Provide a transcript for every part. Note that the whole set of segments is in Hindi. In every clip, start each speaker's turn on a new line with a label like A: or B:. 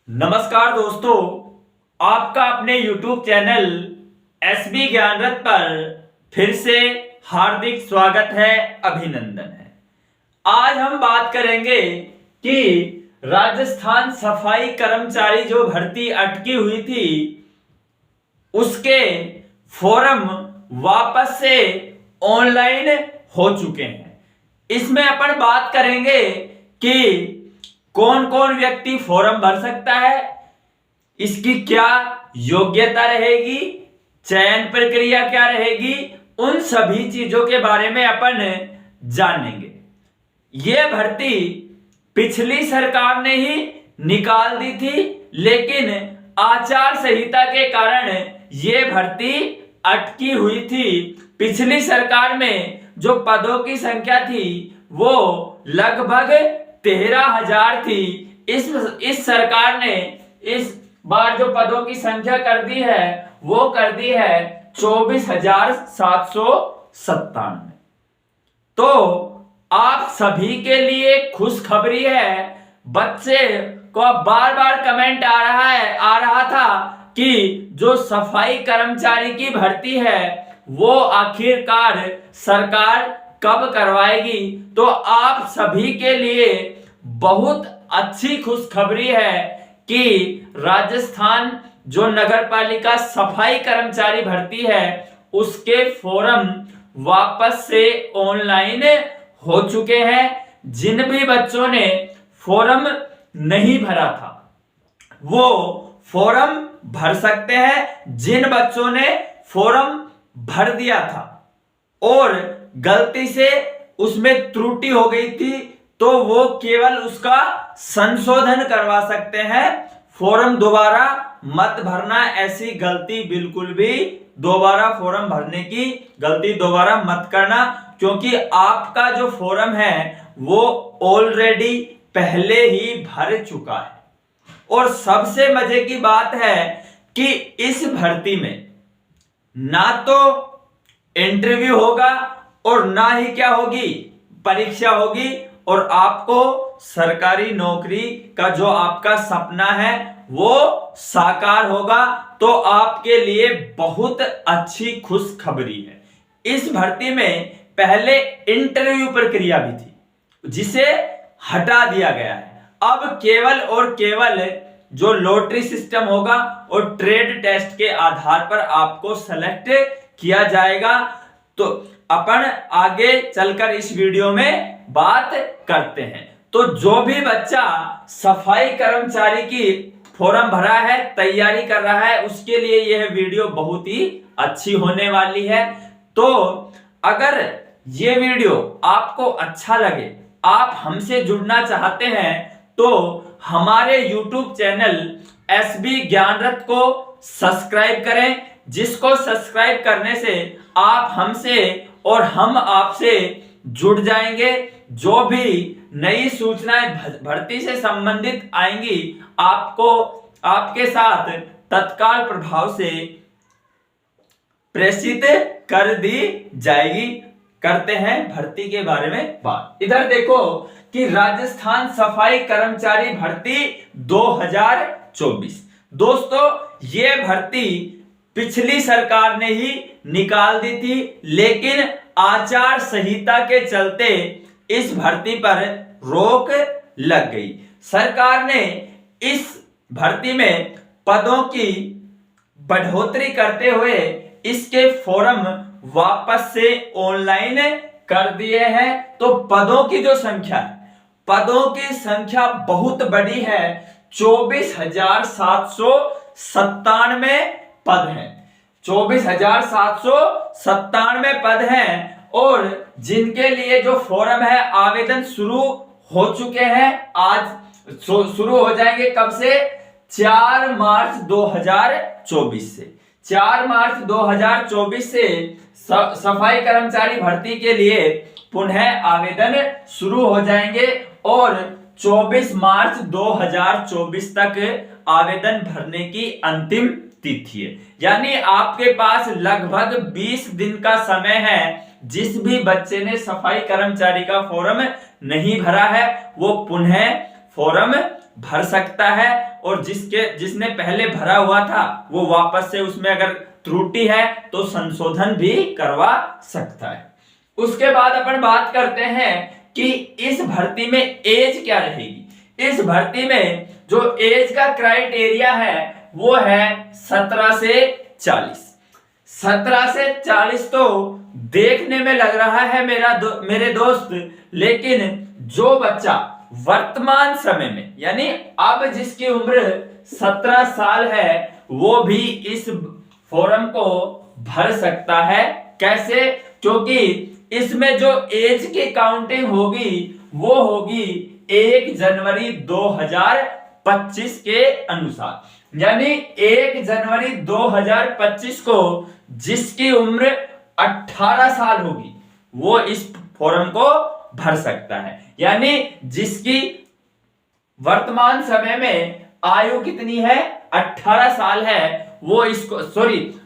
A: नमस्कार दोस्तों, आपका अपने YouTube चैनल एसबी ज्ञान रथ पर फिर से हार्दिक स्वागत है, अभिनंदन है। आज हम बात करेंगे कि राजस्थान सफाई कर्मचारी जो भर्ती अटकी हुई थी उसके फॉर्म वापस से ऑनलाइन हो चुके हैं। इसमें अपन बात करेंगे कि कौन कौन व्यक्ति फॉर्म भर सकता है, इसकी क्या योग्यता रहेगी, चयन प्रक्रिया क्या रहेगी, उन सभी चीजों के बारे में अपन जानेंगे। यह भर्ती पिछली सरकार ने ही निकाल दी थी, लेकिन आचार संहिता के कारण यह भर्ती अटकी हुई थी। पिछली सरकार में जो पदों की संख्या थी वो लगभग 13,000 थी। इस सरकार ने इस बार जो पदों की संख्या कर दी है वो कर दी है 24,797। तो आप सभी के लिए खुशखबरी है। बच्चे को बार बार कमेंट आ रहा था कि जो सफाई कर्मचारी की भर्ती है वो आखिरकार सरकार कब करवाएगी। तो आप सभी के लिए बहुत अच्छी खुशखबरी है कि राजस्थान जो नगर पालिका सफाई कर्मचारी भर्ती है उसके फॉर्म वापस से ऑनलाइन हो चुके हैं। जिन भी बच्चों ने फॉर्म नहीं भरा था वो फॉर्म भर सकते हैं। जिन बच्चों ने फॉर्म भर दिया था और गलती से उसमें त्रुटि हो गई थी तो वो केवल उसका संशोधन करवा सकते हैं। फॉर्म दोबारा मत भरना, ऐसी गलती बिल्कुल भी दोबारा फॉर्म भरने की गलती दोबारा मत करना, क्योंकि आपका जो फॉर्म है वो ऑलरेडी पहले ही भर चुका है। और सबसे मजे की बात है कि इस भर्ती में ना तो इंटरव्यू होगा और ना ही क्या होगी, परीक्षा होगी, और आपको सरकारी नौकरी का जो आपका सपना है वो साकार होगा। तो आपके लिए बहुत अच्छी खुशखबरी है। इस भर्ती में पहले इंटरव्यू प्रक्रिया भी थी जिसे हटा दिया गया है। अब केवल और केवल जो लॉटरी सिस्टम होगा और ट्रेड टेस्ट के आधार पर आपको सेलेक्ट किया जाएगा। तो अपन आगे चलकर इस वीडियो में बात करते हैं। तो जो भी बच्चा सफाई कर्मचारी की फॉर्म भरा है, तैयारी कर रहा है, उसके लिए यह वीडियो बहुत ही अच्छी होने वाली है। तो अगर यह वीडियो आपको अच्छा लगे, आप हमसे जुड़ना चाहते हैं, तो हमारे YouTube चैनल एसबी ज्ञान रथ को सब्सक्राइब करें, जिसको सब्सक्राइब करने से आप हमसे और हम आपसे जुड़ जाएंगे। जो भी नई सूचनाएं भर्ती से संबंधित आएंगी आपको आपके साथ तत्काल प्रभाव से प्रेषित कर दी जाएगी। करते हैं भर्ती के बारे में बात। इधर देखो कि राजस्थान सफाई कर्मचारी भर्ती 2024। दोस्तों, ये भर्ती पिछली सरकार ने ही निकाल दी थी, लेकिन आचार संहिता के चलते इस भर्ती पर रोक लग गई। सरकार ने इस भर्ती में पदों की बढ़ोतरी करते हुए इसके फॉर्म वापस से ऑनलाइन कर दिए हैं। तो पदों की जो संख्या है, पदों की संख्या बहुत बड़ी है। 24,797 पद हैं। 24,797 पद हैं। और जिनके लिए जो फॉर्म है आवेदन शुरू हो चुके हैं, आज शुरू हो जाएंगे। कब से? 4 मार्च 2024 से। 4 मार्च 2024 से सफाई कर्मचारी भर्ती के लिए पुनः आवेदन शुरू हो जाएंगे और 24 मार्च 2024 तक आवेदन भरने की अंतिम तिथि है। यानी आपके पास लगभग 20 दिन का समय है। जिस भी बच्चे ने सफाई कर्मचारी का फॉर्म नहीं भरा है वो पुनः फॉर्म भर सकता है, और जिसने पहले भरा हुआ था वो वापस से उसमें अगर त्रुटि है तो संशोधन भी करवा सकता है। उसके बाद अपन बात करते हैं कि इस भर्ती में एज क्या रहेगी। इस भर्ती में जो एज का क्राइटेरिया है वो है 17 से 40। 17 से 40 तो देखने में लग रहा है मेरे दोस्त, लेकिन जो बच्चा वर्तमान समय में यानी अब जिसकी उम्र 17 साल है वो भी इस फॉर्म को भर सकता है। कैसे? क्योंकि इसमें जो एज की काउंटिंग होगी वो होगी 1 जनवरी 2025 के अनुसार। यानी 1 जनवरी 2025 को जिसकी उम्र 18 साल होगी वो इस फॉर्म को भर सकता है। यानी जिसकी वर्तमान समय में आयु कितनी है, 18 साल है, वो इसको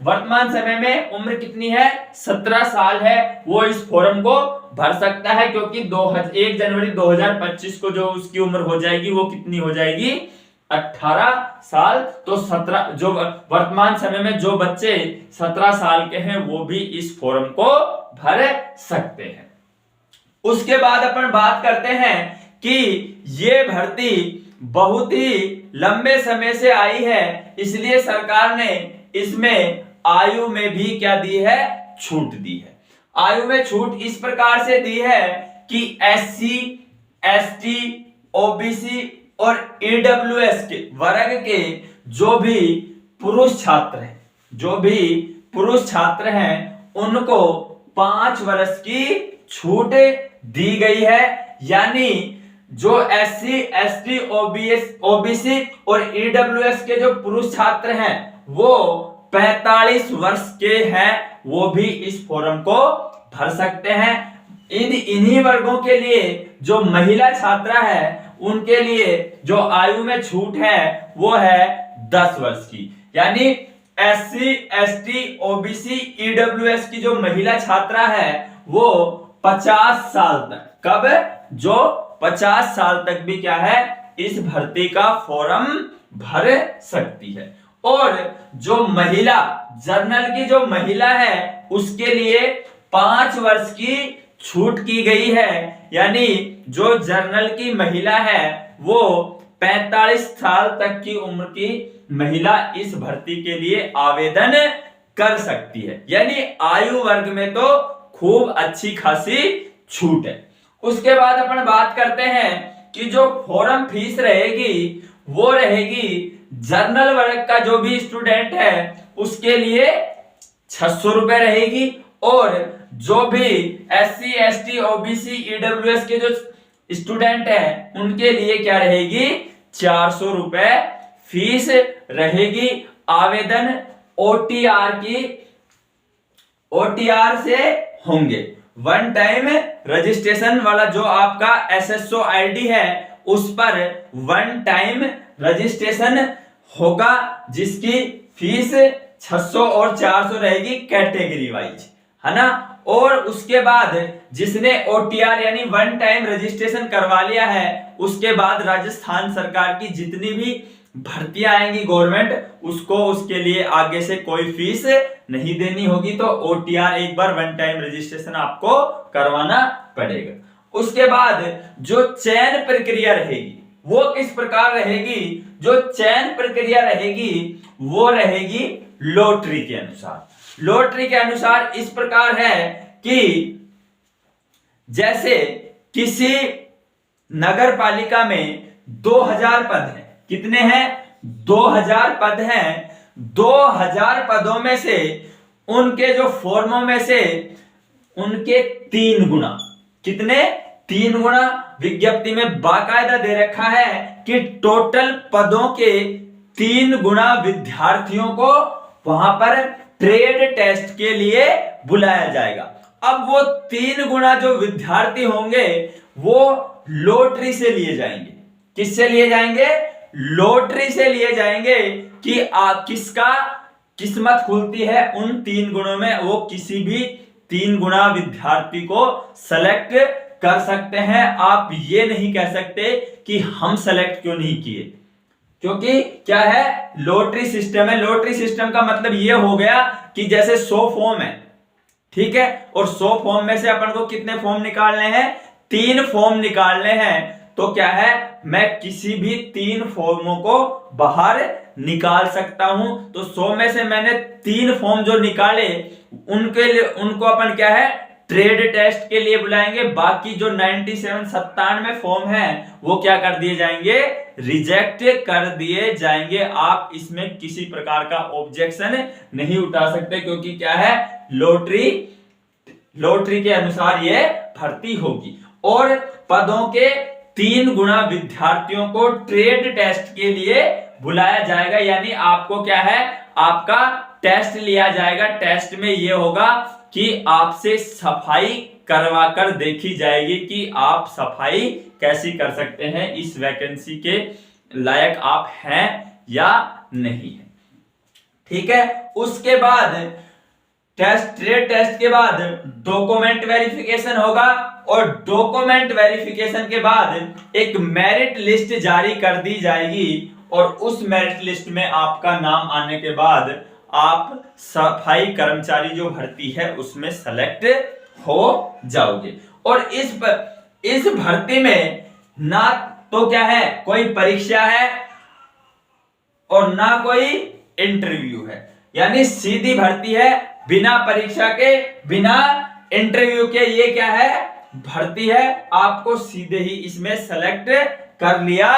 A: वर्तमान समय में उम्र कितनी है, 17 साल है, वो इस फॉर्म को भर सकता है। क्योंकि 1 जनवरी 2025 को जो उसकी उम्र हो जाएगी वो कितनी हो जाएगी, 18 साल। तो 17 जो वर्तमान समय में जो बच्चे 17 साल के हैं वो भी इस फॉर्म को भर सकते हैं। उसके बाद अपन बात करते हैं कि ये भर्ती बहुत ही लंबे समय से आई है, इसलिए सरकार ने इसमें आयु में भी क्या दी है, छूट दी है। आयु में छूट इस प्रकार से दी है कि SC, ST, OBC और EWS के वर्ग के जो भी पुरुष छात्र हैं उनको 5 वर्ष की छूट दी गई है। यानी जो SC, ST, OBC और EWS के जो पुरुष छात्र हैं वो 45 वर्ष के हैं, वो भी इस फॉर्म को भर सकते हैं। इन्हीं वर्गों के लिए जो महिला छात्रा है उनके लिए जो आयु में छूट है वो है 10 वर्ष की। यानी SC, ST, OBC, EWS की जो महिला छात्रा है वो 50 साल तक, कब, जो 50 साल तक भी क्या है, इस भर्ती का फॉर्म भर सकती है। और जो महिला जर्नल की जो महिला है उसके लिए 5 वर्ष की छूट की गई है। यानी जो जर्नल की महिला है वो 45 साल तक की उम्र की महिला इस भर्ती के लिए आवेदन कर सकती है। यानी आयु वर्ग में तो खूब अच्छी खासी छूट है। उसके बाद अपन बात करते हैं कि जो फॉर्म फीस रहेगी वो रहेगी जर्नल वर्ग का जो भी स्टूडेंट है उसके लिए 600 रुपए रहेगी, और जो भी SC, ST, OBC, EWS के जो स्टूडेंट हैं उनके लिए क्या रहेगी, 400 रुपए फीस रहेगी। आवेदन OTR से होंगे। 1 टाइम रजिस्ट्रेशन वाला जो आपका SSO ID है उस पर 1 टाइम रजिस्ट्रेशन होगा, जिसकी फीस 600 और 400 रहेगी कैटेगरी वाइज, है ना। और उसके बाद जिसने OTR यानी 1 टाइम रजिस्ट्रेशन करवा लिया है उसके बाद राजस्थान सरकार की जितनी भी भर्तियां आएंगी गवर्नमेंट उसको उसके लिए आगे से कोई फीस नहीं देनी होगी। तो OTR एक बार 1 टाइम रजिस्ट्रेशन आपको करवाना पड़ेगा। उसके बाद जो चयन प्रक्रिया रहेगी वो किस प्रकार रहेगी, जो चयन प्रक्रिया रहेगी वो रहेगी लॉटरी के अनुसार। लॉटरी के अनुसार इस प्रकार है कि जैसे किसी नगर पालिका में 2000 पद हैं, कितने हैं, 2000 पद हैं। 2000 पदों में से उनके जो फॉर्मों में से उनके 3 गुना, कितने, 3 गुना विज्ञप्ति में बाकायदा दे रखा है कि टोटल पदों के 3 गुना विद्यार्थियों को वहां पर ट्रेड टेस्ट के लिए बुलाया जाएगा। अब वो 3 गुना जो विद्यार्थी होंगे वो लॉटरी से लिए जाएंगे। किससे लिए जाएंगे, लॉटरी से लिए जाएंगे कि किसका किस्मत खुलती है उन 3 गुणों में, वो किसी भी 3 गुना विद्यार्थी को सेलेक्ट कर सकते हैं। आप ये नहीं कह सकते कि हम सेलेक्ट क्यों नहीं किए, क्योंकि क्या है, लॉटरी सिस्टम है। लॉटरी सिस्टम का मतलब ये हो गया कि जैसे 100 फॉर्म है, ठीक है, और 100 फॉर्म में से अपन को कितने फॉर्म निकालने हैं, 3 फॉर्म निकालने हैं। तो क्या है, मैं किसी भी 3 फॉर्मों को बाहर निकाल सकता हूं। तो 100 में से मैंने 3 फॉर्म जो निकाले उनके लिए, उनको अपन क्या है, ट्रेड टेस्ट के लिए बुलाएंगे। बाकी जो 97 फॉर्म है वो क्या कर दिए जाएंगे, रिजेक्ट कर दिए जाएंगे। आप इसमें किसी प्रकार का ऑब्जेक्शन नहीं उठा सकते, क्योंकि क्या है, लॉटरी के अनुसार ये भर्ती होगी। और पदों के 3 गुना विद्यार्थियों को ट्रेड टेस्ट के लिए बुलाया जाएगा। यानी आपको क्या है, आपका टेस्ट लिया जाएगा। टेस्ट में यह होगा कि आपसे सफाई करवा कर देखी जाएगी कि आप सफाई कैसी कर सकते हैं, इस वैकेंसी के लायक आप हैं या नहीं है, ठीक है। उसके बाद ट्रेड टेस्ट के बाद डॉक्यूमेंट वेरिफिकेशन होगा, और डॉक्यूमेंट वेरिफिकेशन के बाद एक मेरिट लिस्ट जारी कर दी जाएगी, और उस मेरिट लिस्ट में आपका नाम आने के बाद आप सफाई कर्मचारी जो भर्ती है उसमें सेलेक्ट हो जाओगे। और इस भर्ती में ना तो क्या है, कोई परीक्षा है और ना कोई इंटरव्यू है, यानी सीधी भर्ती है, बिना परीक्षा के, बिना इंटरव्यू के। ये क्या है, भर्ती है, आपको सीधे ही इसमें सेलेक्ट कर लिया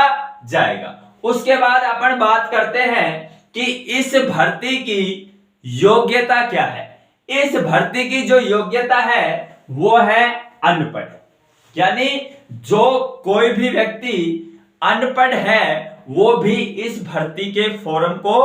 A: जाएगा। उसके बाद अपन बात करते हैं कि इस भर्ती की योग्यता क्या है। इस भर्ती की जो योग्यता है वो है अनपढ़, यानी जो कोई भी व्यक्ति अनपढ़ है वो भी इस भर्ती के फॉर्म को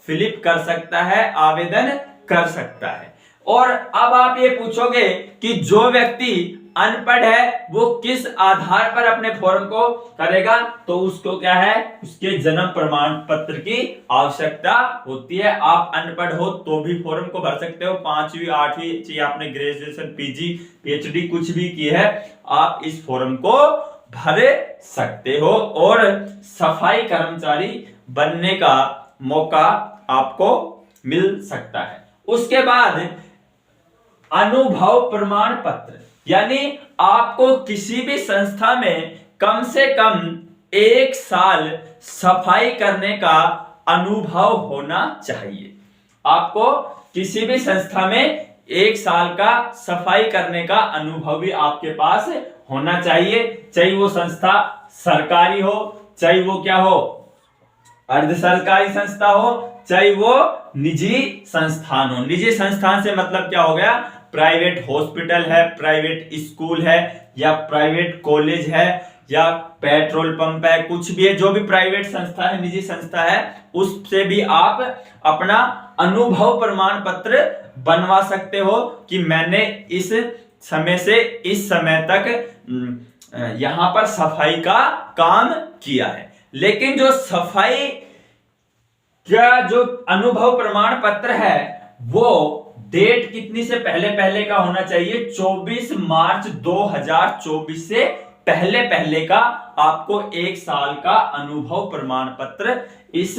A: फिलअप कर सकता है, आवेदन कर सकता है। और अब आप ये पूछोगे कि जो व्यक्ति अनपढ़ है वो किस आधार पर अपने फॉर्म को करेगा, तो उसको क्या है, उसके जन्म प्रमाण पत्र की आवश्यकता होती है। आप अनपढ़ हो तो भी फॉर्म को भर सकते हो, 5वीं 8वीं चाहिए, आपने ग्रेजुएशन पीजी पीएचडी कुछ भी की है, आप इस फॉर्म को भर सकते हो और सफाई कर्मचारी बनने का मौका आपको मिल सकता है। उसके बाद अनुभव प्रमाण पत्र, यानी आपको किसी भी संस्था में कम से कम 1 साल सफाई करने का अनुभव होना चाहिए। आपको किसी भी संस्था में 1 साल का सफाई करने का अनुभव भी आपके पास होना चाहिए, चाहे वो संस्था सरकारी हो, चाहे वो क्या हो, अर्ध सरकारी संस्था हो, चाहे वो निजी संस्थान हो। निजी संस्थान से मतलब क्या हो गया, प्राइवेट हॉस्पिटल है, प्राइवेट स्कूल है, या प्राइवेट कॉलेज है, या पेट्रोल पंप है, कुछ भी है, जो भी प्राइवेट संस्था है, निजी संस्था है, उससे भी आप अपना अनुभव प्रमाण पत्र बनवा सकते हो कि मैंने इस समय से इस समय तक यहां पर सफाई का काम किया है। लेकिन जो सफाई का जो अनुभव प्रमाण पत्र है वो डेट कितनी से पहले पहले का होना चाहिए, 24 मार्च 2024 से पहले पहले का आपको 1 साल का अनुभव प्रमाण पत्र इस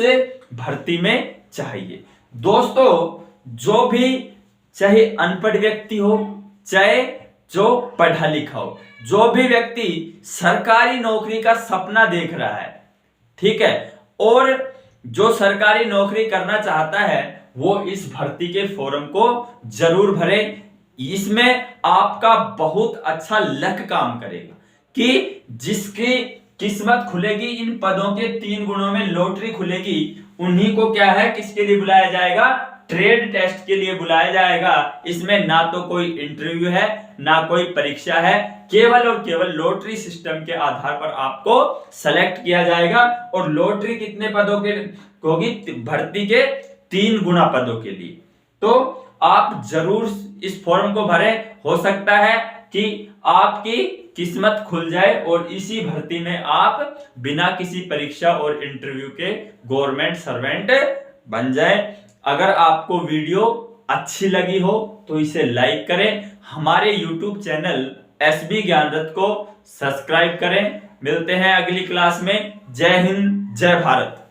A: भर्ती में चाहिए। दोस्तों, जो भी चाहे अनपढ़ व्यक्ति हो, चाहे जो पढ़ा लिखा हो, जो भी व्यक्ति सरकारी नौकरी का सपना देख रहा है, ठीक है, और जो सरकारी नौकरी करना चाहता है वो इस भर्ती के फॉर्म को जरूर भरे। इसमें आपका बहुत अच्छा लक काम करेगा कि जिसकी किस्मत खुलेगी, इन पदों के 3 गुणों में लॉटरी खुलेगी, उन्हीं को क्या है, किसके लिए बुलाया जाएगा, ट्रेड टेस्ट के लिए बुलाया जाएगा। इसमें ना तो कोई इंटरव्यू है, ना कोई परीक्षा है, केवल और केवल लॉटरी सिस्टम के आधार पर आपको सेलेक्ट किया जाएगा। और लॉटरी कितने पदों के होगी, भर्ती के 3 गुना पदों के लिए। तो आप जरूर इस फॉर्म को भरें, हो सकता है कि आपकी किस्मत खुल जाए और इसी भर्ती में आप बिना किसी परीक्षा और इंटरव्यू के गवर्नमेंट सर्वेंट बन जाए। अगर आपको वीडियो अच्छी लगी हो तो इसे लाइक करें। हमारे YouTube चैनल SB ज्ञान रथ को सब्सक्राइब करें। मिलते हैं अगली क्लास में। जय हिंद, जय भारत।